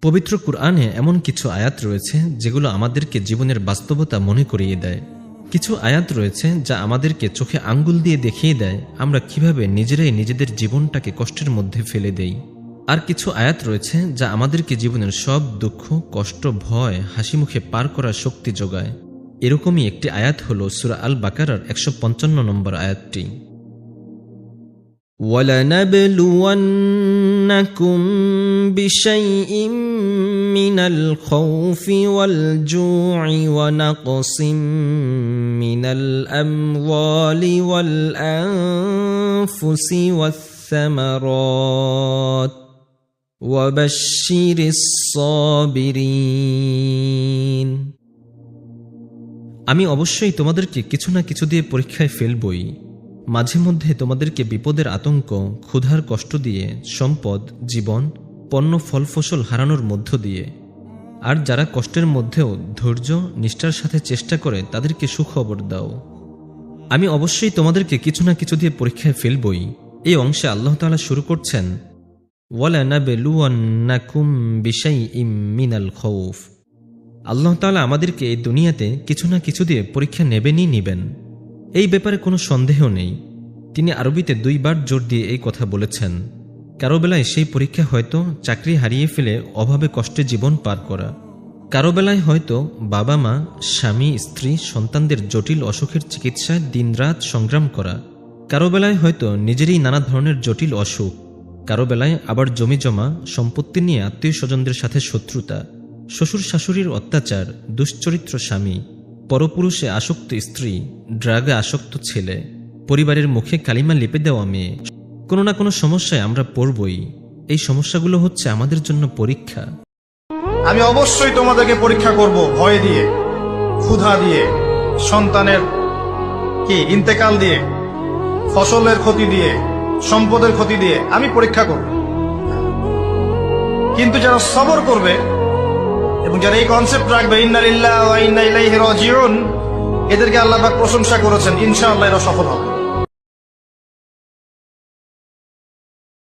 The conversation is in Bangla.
পবিত্র কুরআনে এমন কিছু আয়াত রয়েছে যেগুলো আমাদেরকে জীবনের বাস্তবতা মনে করিয়ে দেয়। কিছু আয়াত রয়েছে যা আমাদেরকে চোখে আঙ্গুল দিয়ে দেখিয়ে দেয় আমরা কিভাবে নিজেরাই নিজেদের জীবনটাকে কষ্টের মধ্যে ফেলে দেই। আর কিছু আয়াত রয়েছে যা আমাদেরকে জীবনের সব দুঃখ, কষ্ট, ভয় হাসিমুখে পার করার শক্তি যোগায়। এরকমই একটি আয়াত হল সূরা আল বাকারার ১৫৫ নম্বর আয়াতটি। وَلَنَبْلُوَنَّكُمْ بِشَيْءٍ مِّنَ الْخَوْفِ وَالْجُوعِ وَنَقْصٍ مِّنَ الْأَمْوَالِ وَالْأَنفُسِ وَالثَّمَرَاتِ وَبَشِّرِ الصَّابِرِينَ। আমি অবশ্যই তোমাদেরকে কিছু না কিছু দিয়ে পরীক্ষায় ফেলবই। মাঝে মধ্যে তোমাদেরকে বিপদের আতঙ্ক, ক্ষুধার কষ্ট দিয়ে, সম্পদ, জীবন, পণ্য, ফল ফসল হারানোর মধ্য দিয়ে। আর যারা কষ্টের মধ্যেও ধৈর্য, নিষ্ঠার সাথে চেষ্টা করে তাদেরকে সুখবর দাও। আমি অবশ্যই তোমাদেরকে কিছু না কিছু দিয়ে পরীক্ষায় ফেলবই। এই অংশে আল্লাহ তাআলা শুরু করছেন ওয়ালানাবলুওয়ান্নাকুম বিশাইইম মিনাল খাউফ। আল্লাহ তাআলা আমাদেরকে এই দুনিয়াতে কিছু না কিছু দিয়ে পরীক্ষা নেবেন। এই ব্যাপারে কোনো সন্দেহ নেই। তিনি আরবিতে 2 বার জোর দিয়ে এই কথা বলেছেন। কারো বেলায় সেই পরীক্ষা হয়তো চাকরি হারিয়ে ফেলে অভাবে কষ্টে জীবন পার করা, কারো বেলায় হয়তো বাবা মা, স্বামী, স্ত্রী, সন্তানদের জটিল অসুখের চিকিৎসায় দিনরাত সংগ্রাম করা, কারো বেলায় হয়তো নিজেরই নানা ধরনের জটিল অসুখ, কারো বেলায় আবার জমি জমা সম্পত্তি নিয়ে আত্মীয় স্বজনদের সাথে শত্রুতা, শ্বশুর শাশুড়ির অত্যাচার, দুশ্চরিত্র স্বামী, পরপুরুষে আসক্ত স্ত্রী, ড্রাগে আসক্ত ছেলে, পরিবারের মুখে কালিমা লিপে দেওয়া মেয়ে। কোনো না কোনো সমস্যায় আমরা পড়বই। এই সমস্যাগুলো হচ্ছে আমাদের জন্য পরীক্ষা। আমি অবশ্যই তোমাদেরকে পরীক্ষা করব, ভয় দিয়ে, ক্ষুধা দিয়ে, সন্তানের ইন্তেকাল দিয়ে, ফসলের ক্ষতি দিয়ে, সম্পদের ক্ষতি দিয়ে আমি পরীক্ষা করব। কিন্তু যারা সবর করবে এবং যারা এই কনসেপ্ট রাখবে ইন্না লিল্লাহি ওয়া ইন্না ইলাইহি রাজিউন, এদেরকে আল্লাহ পাক প্রশংসা করেছেন, ইনশাআল্লাহ এরা সফল হবে।